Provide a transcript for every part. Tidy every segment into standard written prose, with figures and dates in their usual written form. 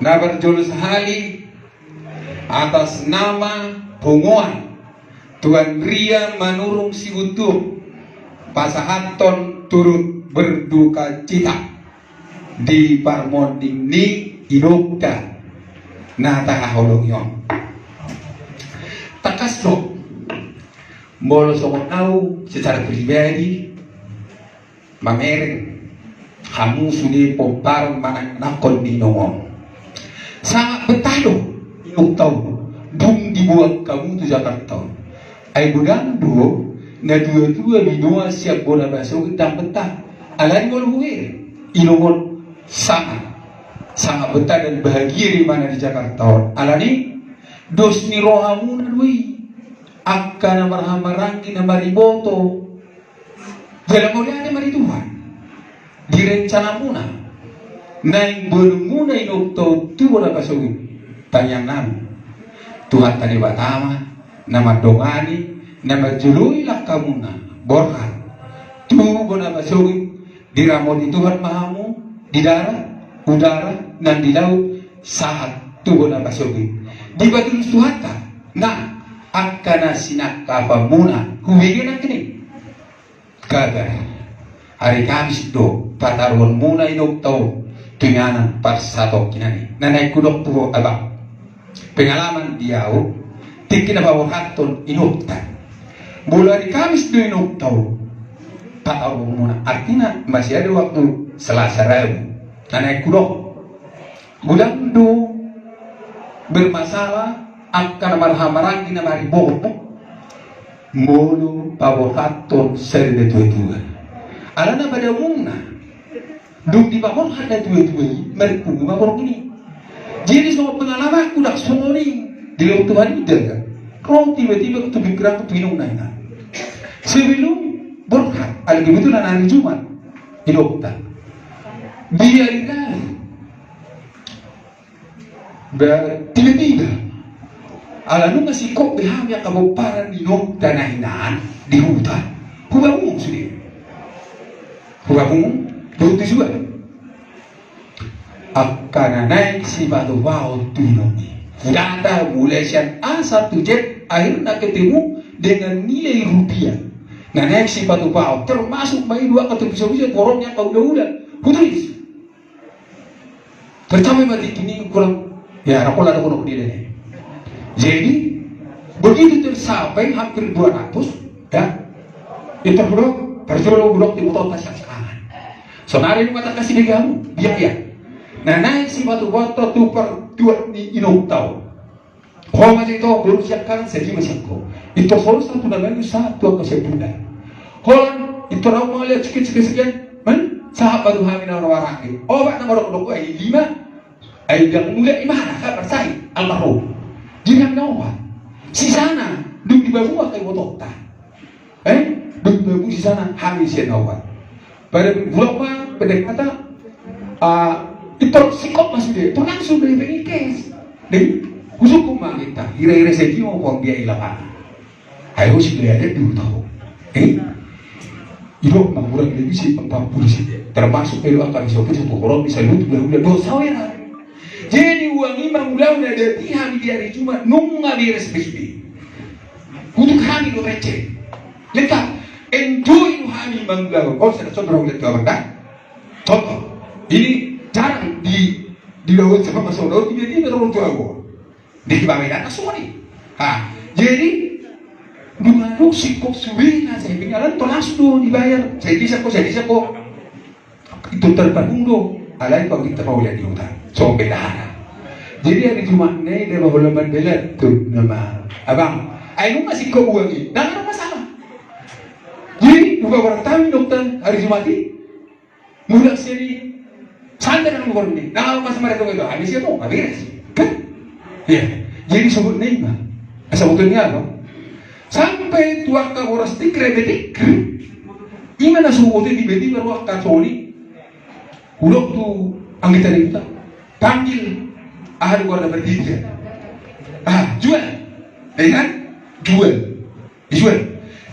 na berjul sehali atas nama Punguan Tuan Ria Manurung Sibutuh pasahaton turut berduka cita di parmoding ni inokta na tahaholong yon takaslo molo somotau secara pribadi mamereng kamu sudah popar manang nakon di nongong sangat betado inoktaw dung dibuat kamu tu Jakarta ay budando na dua-dua binoa siap bola baso kita betah alani molo huir inongon sangat betah dan bahagia di mana di Jakarta. Alani dos ni rohamu nadui akan marhamarangki na mariboto dalam mulia mari Tuhan direncana muna naing belum muna inokto tu bola pasogi tanyanan Tuhan tadi batama nama dongani nama jului lah kamuna borhan tu bola pasogi diramoti Tuhan mahamu di darat, udara, dan di laut saat tubuh na pasogi. Di batul suhata, na akana sinak kapamuna hubigin ang kini. Kagar, hari Kamis do pataruan muna inoktaw tunganan parsatok kinani. Nanay kudok tuho abang. Pengalaman diaw, tikin na bawahaton inokta. Mula hari Kamis do inoktaw pataruan muna. Artinya masih ada waktu Selasa Rabu, nanai kudok, budangdu bermasalah akan marhamarang kina mari bobo, mulu pabohaton serde tua-tua. Alana pada umumna, duk di bawah ada tua-tua, mari kubu bawah ini. Jadi semua pengalaman kudak semua ni di laut Tuhan itu kan. Kau tiba-tiba tu bergerak tu minum naina. Sebelum berkat, algi betul hari Jumat, hidupkan. Biarkan tiba-tiba alanu masih kok beham yang kabupaten inok danahinan di hutan hubangum sudah hubangum betul juga akan naik si batu bau tu inoki data mulai sian A1 jet akhirnya ketemu dengan nilai rupiah nah naik si batu bau termasuk main dua atau bisa-bisa borongnya kau udah hutulis pertama mati kini kurang ya rakol ada kono dia. Jadi begitu tersampai hampir 200 ya itu bulog di motor tas sekarang. Sonari lu kata kasih dia kamu biaya. Nah naik si batu batu tu per dua di inoktaw. Kalau macam itu belum siapkan segi masih ko. Itu kalau satu namanya satu ke sebulan. Kalau itu ramu lihat sikit sekian sahabat Tuhan yang orang ini, obat nomor 5, yang mulai mana kan percaya almarhum, jangan nawa, si sana duduk di bawah kayak botol duduk di bawah si sana habis ya nawa, pada bulan pada kata, itu sikap masih dia, itu langsung dari pengikes, dari khusus kumang kita, ira-ira segi mau buang dia ilapan, ayo sih dia ada dulu tahu, Ibu mengurang lebih sih 40 sih, termasuk kalau akan bisa putus orang bisa lutu udah dosa ya. Jadi uang imam udah ada tiang di hari Jumat nunggu beres begitu. Untuk kami lo receh, letak enjoy kami mangga. Kau sudah coba lihat kawan tak? Contoh, ini jarang di laut sama masuk laut tiba-tiba orang tua gua di Bangladesh semua nih. Jadi dengan lu sikap suwina saya pinggalan tolas do dibayar saya bisa kok itu terbangun do alai kalau kita mau lihat di hutan so bedana jadi hari Jumat nih dia mau leman belat tuh nama abang ayo masih kau uang ini nggak ada masalah jadi buka orang tahu dokter hari Jumat ini mulai seri santai dengan orang ini nggak masih mereka itu habis itu habis kan ya jadi sebut nih mah sebutnya apa sampai tuak ka oras di krebetik imana subuti tiba-tiba ruak ka soli ulok tu anggita kita panggil ahad guarda bertiga jual kan jual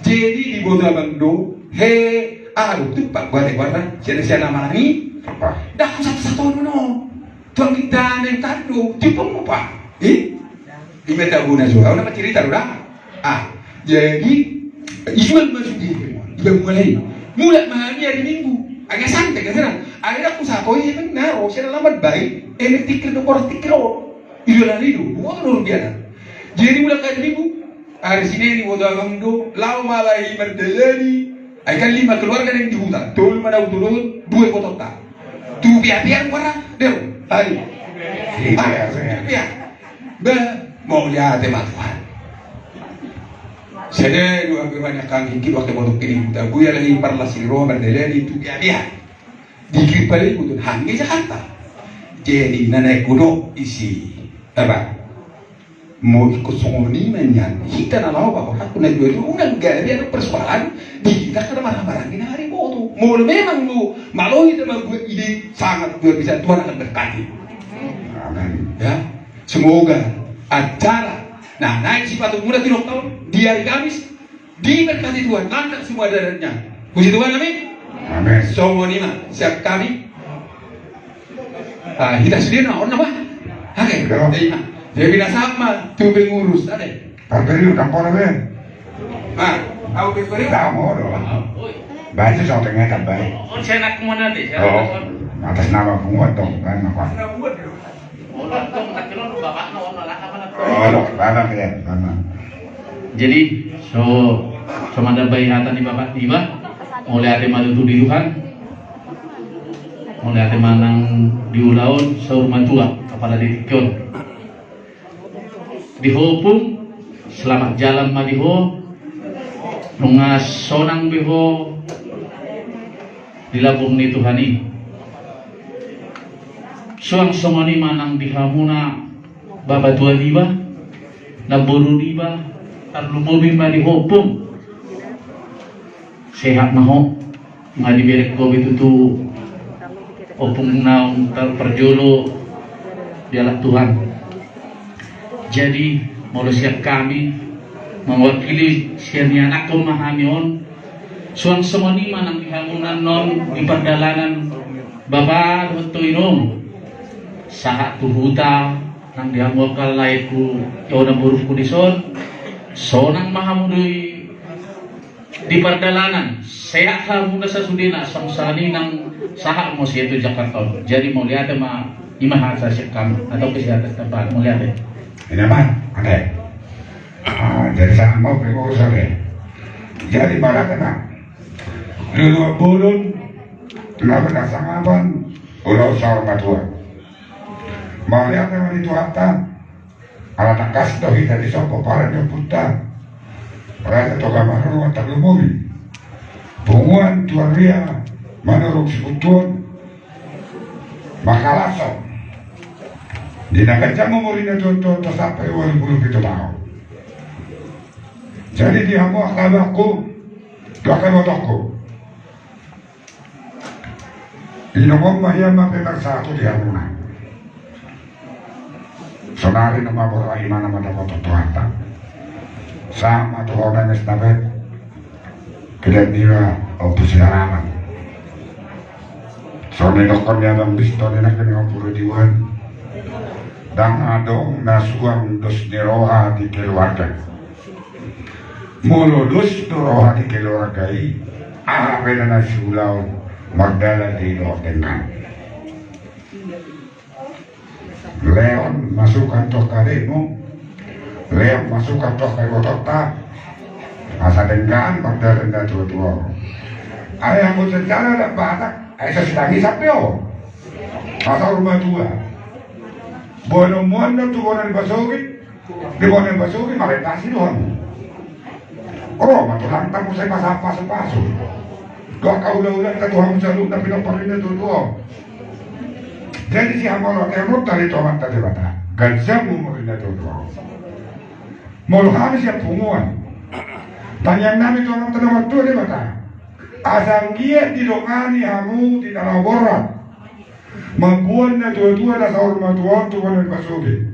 jadi di boda bando ahad tu pak guarda siapa nama ni dah satu-satu no kita yang kado, tipe apa? Imeta guna juga, nama cerita udah. Jadi Ismail masuk dia mulai memahami hari Minggu, agak santai kan? Akhirnya aku sakoi benar, saya lambat baik, tikir dokor tikir idola itu, bukan luar biasa. Jadi mulai hari Minggu, hari Senin ini waktu abang do, lau malai berdalani, akan 5 keluarga yang di hutan, tol mana turun 2 kotor tak, tu biar warna, deh, hari, biar, mau lihat teman Tuhan. Saya dua banyak kali kita waktu mau kirim, tapi ya lagi parlasi roh berdalani tu biar. Dikir paling itu hangi Jakarta. Jadi nenek kuno isi apa? Mau ikut songoni menyan. Kita nalau bahwa aku nak jual itu nggak ada persoalan. Di kita kan marah-marah ini hari mau. Mau memang lu malu itu memang ide sangat luar biasa. Tuhan akan berkati. Amin. Ya. Semoga acara. Nah, naik si patung muda 3 tahun di hari Kamis diberkati Tuhan. Lantak semua darahnya. Puji Tuhan, amin. Amin. Semua ini mah siap kami. Kita sendiri nak orang apa? Oke. Dia bila sama tu pengurus ada. Pemberi udah pernah ben. Aku pemberi. Dah mau doh. Baca soal tengah tak baik. Saya nak kemana deh? Atas nama penguat dong kan apa? Tanah ya, tanah. Jadi, sama ada bayatan di bapak tiba, mulai ada madu tu di Tuhan, mulai ada manang di ulaun, saur matua, kepala di tikun. Dihopung, selamat jalan madiho, nungas sonang biho, dilabung ni Tuhani. Suang somani manang dihamuna babatua diba, naburu diba, arlumobin ba dihopung. Sehat maho, nga diberek ko itu opung naong perjolo dialah Tuhan. Jadi mau siap kami mewakili siarnya anak memahamion suang semoni manang dihamunan non di perdalanan babar betul inom sahat tuhuta nang dihamuk kalaiku yona buruk kudison sonang mahamudui di perdalanan sehat hamuna sasudina samsani nang sahat mo siya Jakarta. Jadi mau lihat ma imahan sa kami atau kesehatan tempat mau lihat. Ini mah, ada. Jadi saya mau berurus deh. Jadi malah kena. Dua bulan, kenapa nak sangapan? Ulau sahur matua. Mau lihat memang itu apa? Alat angkas dohi dari sopo para nyebutkan. Rasa toga maru tak lumuri. Bunguan tuan ria menurut sebutun makalasok. Di negara mumurina itu sampai 20 tahun. Jadi dia mau kabarku, doakan otakku. Ini ngomong yang memang satu dia muna. Sonari nama borai mana foto Tuhan. Sama Tuhan yang istabet. Tidak dia opus haraman. Soalnya dokter yang dalam bisto ni nak kena ngopur diwan. Dan adong nasuang dos niroha di keluarga. Mululus niroha di keluarga i. Apa na nasulaw magdala di dengan. Leon masukkan toh karemu. Leon masukkan toh karotota. Masa dengan magdala na tua-tua. Ayah mo secara ada batak. Ayah sedang hisap yo. Masa rumah tua. Bueno, muanda tu bonan basugi, di bonan basugi makitasi doang. Oh, matulang tamu saya pasu. Doa kau ulang ke Tuhan selalu tapi nampakin itu doang. Jadi si amal kemut dari Tuhan tadi bata, gajah mumurin itu doang. Mulu habis yang punguan. Tanya nami Tuhan tadi waktu di bata. Asal giat didongani hamu di dalam borat. Membuat na dua-dua na sahur matuan Tuhan yang basugi.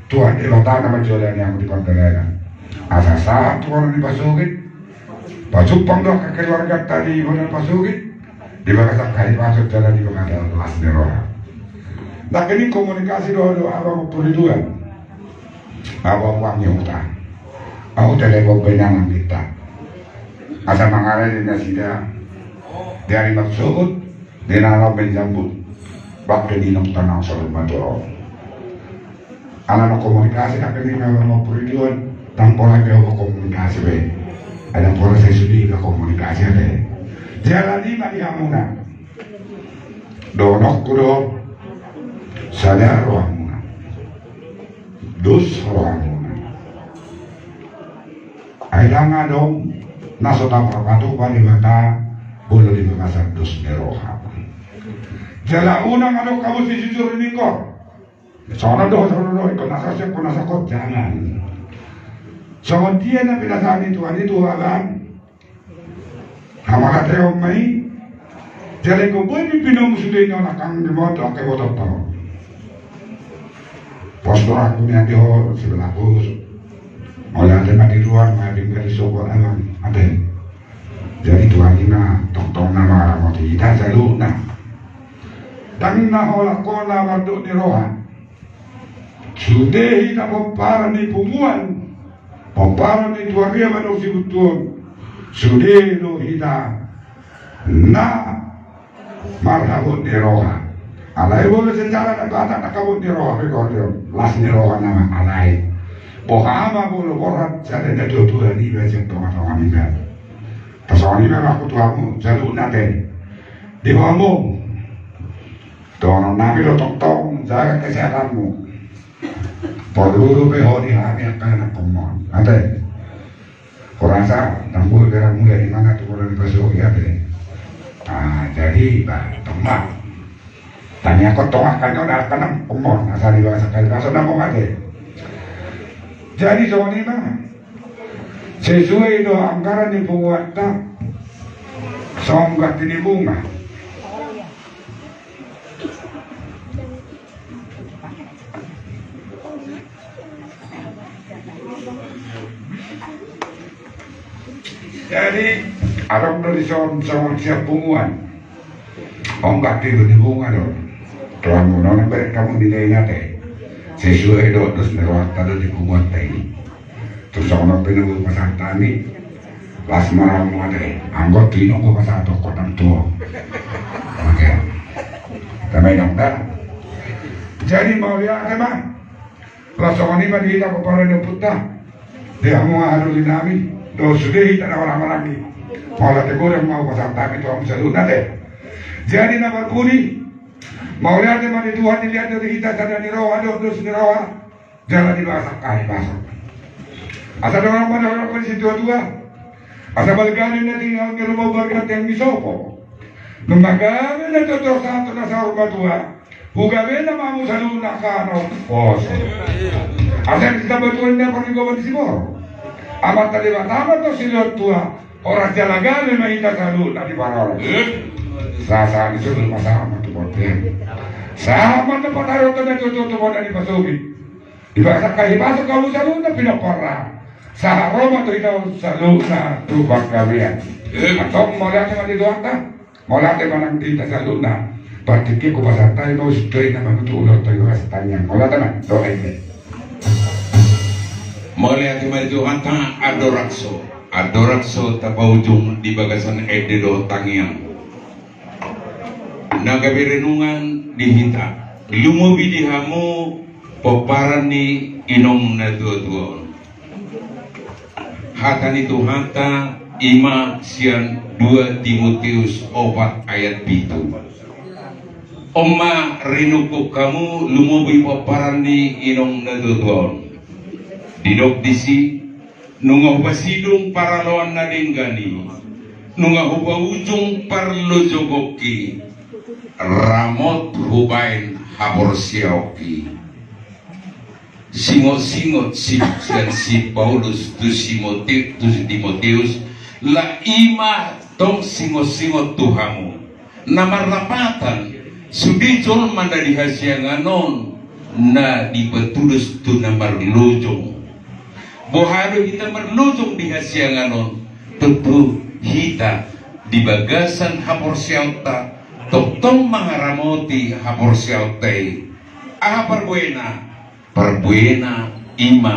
Tuhan ilotan nama jalan yang di pangkalan. Asa saat Tuhan yang basugi. Pasupang doa ke keluarga tadi Tuhan yang basugi. Di bawah kali masuk jalan di pangkalan kelas neroha. Nah kini komunikasi doa abang perlindungan, abang wangi utang, aku telepon penyangan kita, asa mangarai dengan sida, dari maksud, dinalaw menjambut, bakal dinong tanang selalu maduro. Anak komunikasi nak kini abang perlindungan, tanpa lagi abang komunikasi be, ada pola saya sudi ke komunikasi ada. Jalan lima di Hamuna, donok kudo. Saya rohamuna, dus rohamuna. Aidanga dong, nasotang perkatu bali mata, bulu di makasan dus neroham. Jala unang adok kamu si jujur ini kok. Soalnya doh ikut nasasya pun nasakot jangan. Soalnya dia na pinasaan itu alam. Hamara teo mai. Jala ko boy pipinom sudah ini nakang di moto ke moto tao. Postur aku ni ada sebelahku, oleh ada di luar, ada di sokor alam, ada. Jadi Tuhan ina tong nama orang mati kita selalu na. Tang na hola kona warduk di rohan. Sudah kita pompara ni pumuan, pompara ni tuaria manusia betul. Sudah do kita na marhabut di rohan. Alay boleh sejarah nak kabut di roh, rekor las di roh nama alay. Bohama boleh borat jadi ada dua ni macam tengah-tengah ni kan. Pasal ni memang aku tuamu jalur nate. Di bawahmu, dono nabi lo tong jaga kesehatanmu. Perlu beho di hari akan nak komon. Ada. Kurasa tambul berang mulai di mana tu boleh dipasuk ya deh. Jadi teman. Tanya kau tengah kan kau dah kenal umur asal dewasa kali asal nak ada. Jadi soal ini mah sesuai do anggaran di penguatan songgak ini bunga. Jadi orang dari soal siap bunguan, onggak di bunga dong. Tuan munon kamu nilai nate sesuai do terus merawat tadi di kumot ini terus orang penunggu pasang tani las marang mate anggot tino ko pasang toko tang tua oke tamai dong dah jadi mau lihat emang langsung ini mah kita kepada dia putah dia mau ngadu dinami do sudah kita orang-orang lagi malah tegur yang mau pasang tani tuang selalu nate jadi nama kuni mau lihat teman Tuhan dilihat dari kita sadar di roh ada terus di roh jangan dibahas kali bahasa asal orang pada orang polisi tua asal balikan ini tinggal di rumah berkat yang misopo nembagawe na toto satu nasa rumah tua bugawe na mamu selalu nakano pos asal kita betul na pernikahan di Simor amat tadi batama to silot tua orang jalagawe na kita selalu na di parol sasa itu masalah sama tempat harus ada tutup dari pasuki. Ibarat kahibasa kamu selalu na pinapara. Sa Roma tu itaw selalu na tubak kalian. Atau mulai dengan itu anda, mulai dengan kita selalu na. Berarti ko pasal tayo no story na magtulog tayo sa tanya. Mulai teman doa ini. Mulai dengan itu anda adorakso tapaujung di bagasan ededo tangiang. Nagabi renungan dihita lumubi dihamu peparan ni inong na dua-dua hatan itu hata ima sian 2 Timotius 4 ayat 7 Oma rinuku kamu lumubi peparan ni inong na dua-dua didok disi nungah basidung para lawan na dinggani nungah ujung parlo jogoki ramot hubain habor siaoki singot-singot si Paulus tu Timotius la ima tong singot-singot tuhamu namar rapatan sudicol manda dihasianganon na dipetulus tu namar lojong bohado kita merlojong dihasianganon tentu hita di bagasan habor siauta Tong mangharamoti hapor siyautay perbuena ima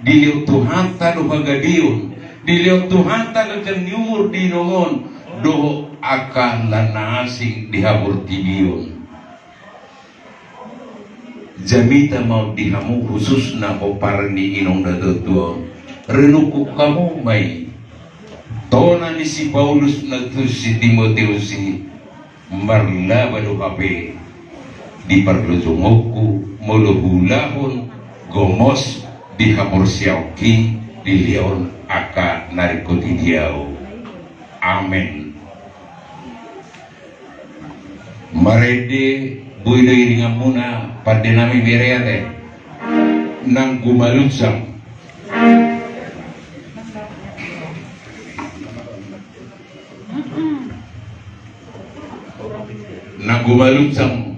diliu Tuhan tanu bagadiun diliu Tuhan tanu nyumur di nongon doho akan lana asing dihabur tibiun jamita mau dihamu khususna oparni inong datutuo renuku kamu mai tona ni si Paulus na si Timoteus si marla badu kape di perlujungoku muluhulahun gomos di hamur siauki di lion aka narikuti diau amen marede buido iringamuna pada nami bereate nang gumalunsam nang gumalunsam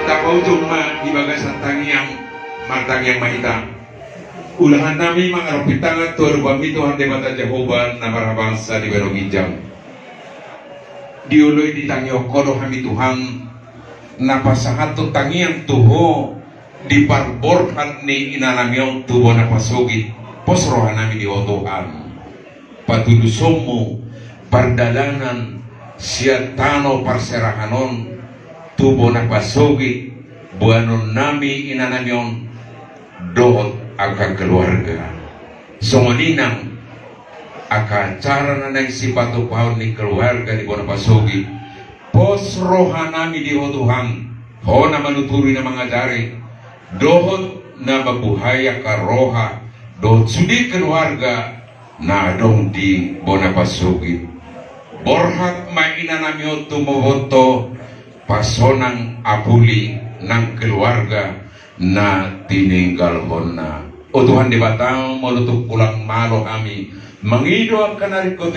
Tapau cuma di bagasan tangiang matang yang mahita. Ulahan nami mangarapitanga tuar bami Tuhan Debata Jehovah namara bangsa di Berong Ijam. Diuloy di tangio kodo kami Tuhan napasahato tangiang tuho di parborhan ni inanamiong tubo napasugit posrohan nami di otohan patudusomo pardalanan siatano parserahanon tubo napasugit buanon nami inanamiong dohot agak keluarga songoninang acara nanay si Batu Paun ni keluarga di Bonapasugi pos rohanami di hotuhang ho na manuturi na mga dari dohot na mabuhaya ka roha dohot sudi keluarga na dong di Bonapasugi borhat maina nami tumoboto pasonang apuli ng keluarga na tininggal hona o Tuhan di batang molutuk pulang malo kami mangido ang kanariko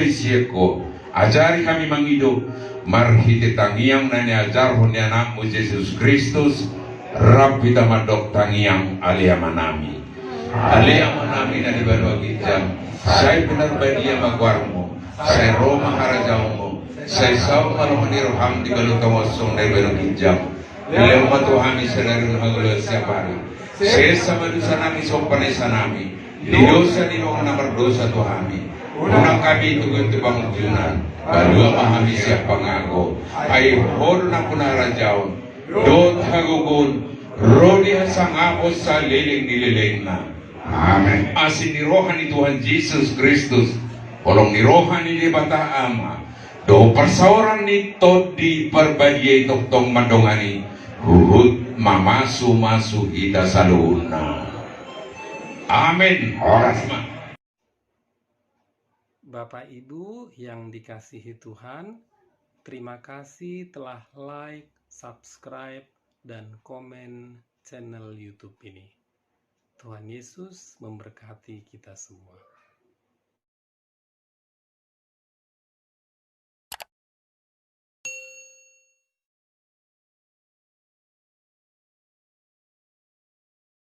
ko ajari kami mangido marhiti tangiang na niajar hon anak mo Jesus Kristus Rabbi tamadok tangiang aliamanami aliamanami na di barwagi jam say pinarbadia magwarmo say Roma harajaw mo say saw malumaniroham di balutawasong na barwagi jam ilaw matuhami sa narin hagulo siya pari sesa madusa nami sopanay sa nami didosa di mga namardosa to kami unang kami tugon tibang junan balua mahami siya pangago ay hodo na punarajaw dot hagugun rodi hasang ako sa liling nililing na amen asin nirohan ni Tuhan Jesus Kristus olong nirohan ni Bata Ama do persawaran nito di perbadiay toktong madongani huhut mamasu-masu ida saluna. Amin. Bapak Ibu yang dikasihi Tuhan, terima kasih telah like, subscribe, dan komen channel YouTube ini. Tuhan Yesus memberkati kita semua.